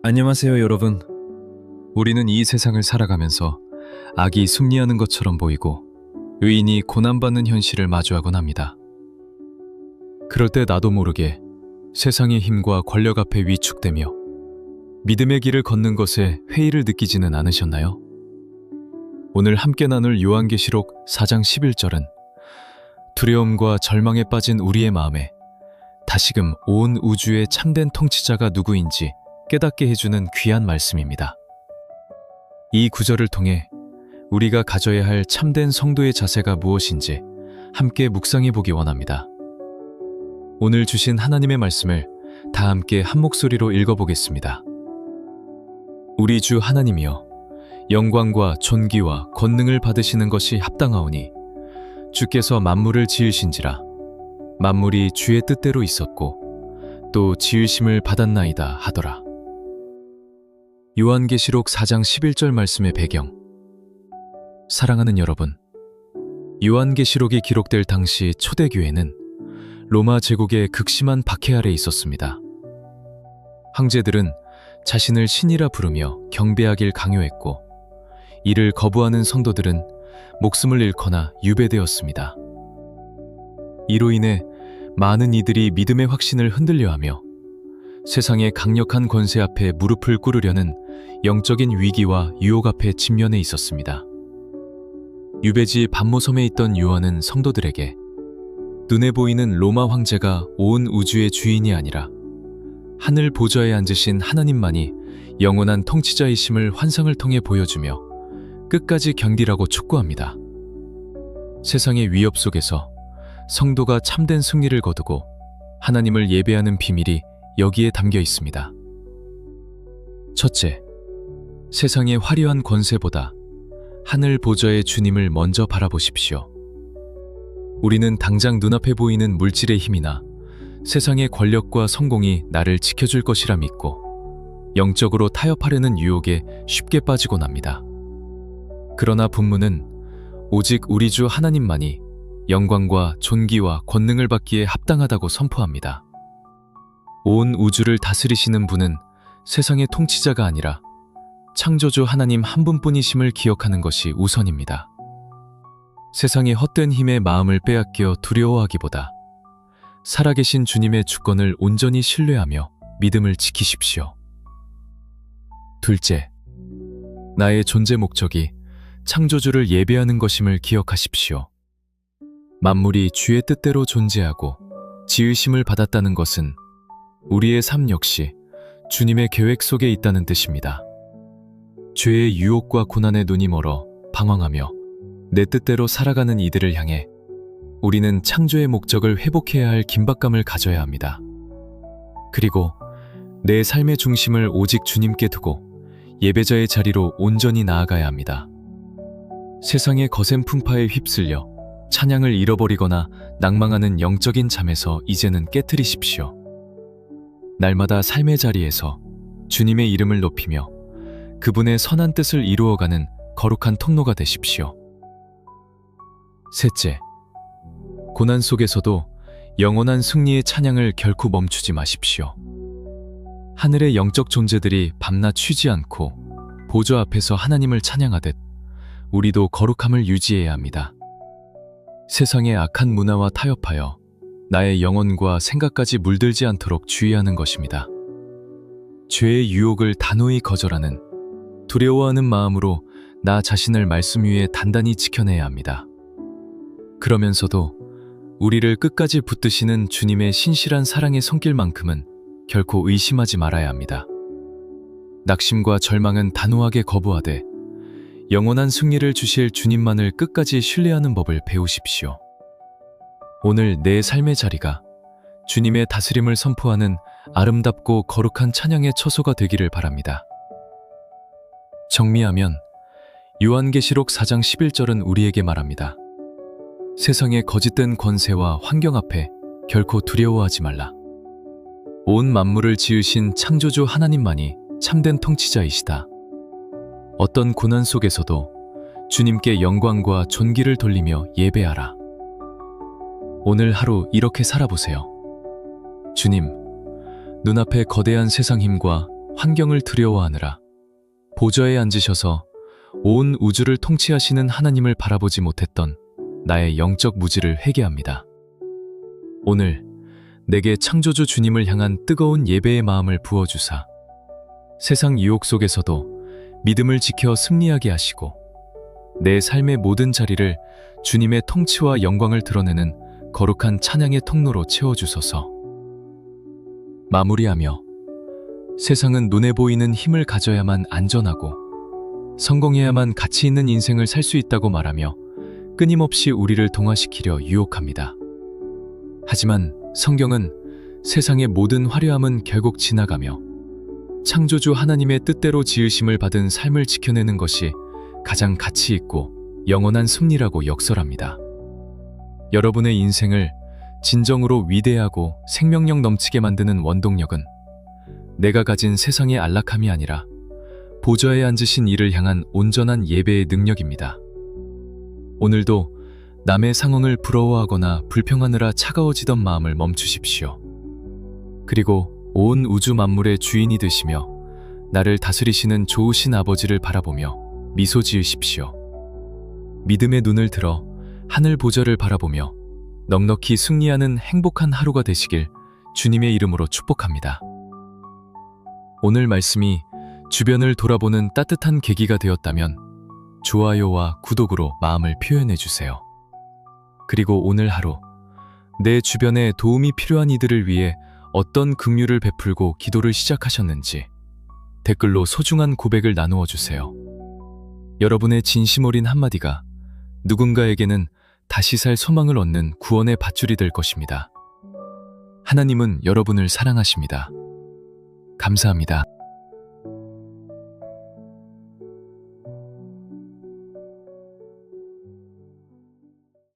안녕하세요, 여러분. 우리는 이 세상을 살아가면서 악이 승리하는 것처럼 보이고 의인이 고난받는 현실을 마주하곤 합니다. 그럴 때 나도 모르게 세상의 힘과 권력 앞에 위축되며 믿음의 길을 걷는 것에 회의를 느끼지는 않으셨나요? 오늘 함께 나눌 요한계시록 4장 11절은 두려움과 절망에 빠진 우리의 마음에 다시금 온 우주의 참된 통치자가 누구인지 깨닫게 해주는 귀한 말씀입니다. 이 구절을 통해 우리가 가져야 할 참된 성도의 자세가 무엇인지 함께 묵상해 보기 원합니다. 오늘 주신 하나님의 말씀을 다 함께 한 목소리로 읽어보겠습니다. 우리 주 하나님이여, 영광과 존귀와 권능을 받으시는 것이 합당하오니 주께서 만물을 지으신지라. 만물이 주의 뜻대로 있었고 또 지으심을 받았나이다 하더라. 요한계시록 4장 11절 말씀의 배경. 사랑하는 여러분, 요한계시록이 기록될 당시 초대교회는 로마 제국의 극심한 박해 아래 있었습니다. 황제들은 자신을 신이라 부르며 경배하길 강요했고, 이를 거부하는 성도들은 목숨을 잃거나 유배되었습니다. 이로 인해 많은 이들이 믿음의 확신을 흔들려하며 세상의 강력한 권세 앞에 무릎을 꿇으려는 영적인 위기와 유혹 앞에 직면해 있었습니다. 유배지 반모섬에 있던 요한은 성도들에게 눈에 보이는 로마 황제가 온 우주의 주인이 아니라 하늘 보좌에 앉으신 하나님만이 영원한 통치자이심을 환상을 통해 보여주며 끝까지 견디라고 촉구합니다. 세상의 위협 속에서 성도가 참된 승리를 거두고 하나님을 예배하는 비밀이 여기에 담겨 있습니다. 첫째, 세상의 화려한 권세보다 하늘 보좌의 주님을 먼저 바라보십시오. 우리는 당장 눈앞에 보이는 물질의 힘이나 세상의 권력과 성공이 나를 지켜줄 것이라 믿고 영적으로 타협하려는 유혹에 쉽게 빠지곤 합니다. 그러나 본문은 오직 우리 주 하나님만이 영광과 존귀와 권능을 받기에 합당하다고 선포합니다. 온 우주를 다스리시는 분은 세상의 통치자가 아니라 창조주 하나님 한 분뿐이심을 기억하는 것이 우선입니다. 세상의 헛된 힘에 마음을 빼앗겨 두려워하기보다 살아계신 주님의 주권을 온전히 신뢰하며 믿음을 지키십시오. 둘째, 나의 존재 목적이 창조주를 예배하는 것임을 기억하십시오. 만물이 주의 뜻대로 존재하고 지으심을 받았다는 것은 우리의 삶 역시 주님의 계획 속에 있다는 뜻입니다. 죄의 유혹과 고난에 눈이 멀어 방황하며 내 뜻대로 살아가는 이들을 향해 우리는 창조의 목적을 회복해야 할 긴박감을 가져야 합니다. 그리고 내 삶의 중심을 오직 주님께 두고 예배자의 자리로 온전히 나아가야 합니다. 세상의 거센 풍파에 휩쓸려 찬양을 잃어버리거나 낭망하는 영적인 잠에서 이제는 깨트리십시오. 날마다 삶의 자리에서 주님의 이름을 높이며 그분의 선한 뜻을 이루어가는 거룩한 통로가 되십시오. 셋째, 고난 속에서도 영원한 승리의 찬양을 결코 멈추지 마십시오. 하늘의 영적 존재들이 밤낮 쉬지 않고 보좌 앞에서 하나님을 찬양하듯 우리도 거룩함을 유지해야 합니다. 세상의 악한 문화와 타협하여 나의 영혼과 생각까지 물들지 않도록 주의하는 것입니다. 죄의 유혹을 단호히 거절하는 두려워하는 마음으로 나 자신을 말씀 위에 단단히 지켜내야 합니다. 그러면서도 우리를 끝까지 붙드시는 주님의 신실한 사랑의 손길만큼은 결코 의심하지 말아야 합니다. 낙심과 절망은 단호하게 거부하되 영원한 승리를 주실 주님만을 끝까지 신뢰하는 법을 배우십시오. 오늘 내 삶의 자리가 주님의 다스림을 선포하는 아름답고 거룩한 찬양의 처소가 되기를 바랍니다. 정리하면 요한계시록 4장 11절은 우리에게 말합니다. 세상의 거짓된 권세와 환경 앞에 결코 두려워하지 말라. 온 만물을 지으신 창조주 하나님만이 참된 통치자이시다. 어떤 고난 속에서도 주님께 영광과 존귀를 돌리며 예배하라. 오늘 하루 이렇게 살아보세요. 주님, 눈앞에 거대한 세상 힘과 환경을 두려워하느라 보좌에 앉으셔서 온 우주를 통치하시는 하나님을 바라보지 못했던 나의 영적 무지를 회개합니다. 오늘 내게 창조주 주님을 향한 뜨거운 예배의 마음을 부어주사 세상 유혹 속에서도 믿음을 지켜 승리하게 하시고 내 삶의 모든 자리를 주님의 통치와 영광을 드러내는 거룩한 찬양의 통로로 채워주소서. 마무리하며 세상은 눈에 보이는 힘을 가져야만 안전하고 성공해야만 가치 있는 인생을 살 수 있다고 말하며 끊임없이 우리를 동화시키려 유혹합니다. 하지만 성경은 세상의 모든 화려함은 결국 지나가며 창조주 하나님의 뜻대로 지으심을 받은 삶을 지켜내는 것이 가장 가치 있고 영원한 승리라고 역설합니다. 여러분의 인생을 진정으로 위대하고 생명력 넘치게 만드는 원동력은 내가 가진 세상의 안락함이 아니라 보좌에 앉으신 이를 향한 온전한 예배의 능력입니다. 오늘도 남의 상황을 부러워하거나 불평하느라 차가워지던 마음을 멈추십시오. 그리고 온 우주 만물의 주인이 되시며 나를 다스리시는 좋으신 아버지를 바라보며 미소 지으십시오. 믿음의 눈을 들어 하늘 보좌를 바라보며 넉넉히 승리하는 행복한 하루가 되시길 주님의 이름으로 축복합니다. 오늘 말씀이 주변을 돌아보는 따뜻한 계기가 되었다면 좋아요와 구독으로 마음을 표현해 주세요. 그리고 오늘 하루 내 주변에 도움이 필요한 이들을 위해 어떤 긍휼을 베풀고 기도를 시작하셨는지 댓글로 소중한 고백을 나누어 주세요. 여러분의 진심 어린 한마디가 누군가에게는 다시 살 소망을 얻는 구원의 밧줄이 될 것입니다. 하나님은 여러분을 사랑하십니다. 감사합니다.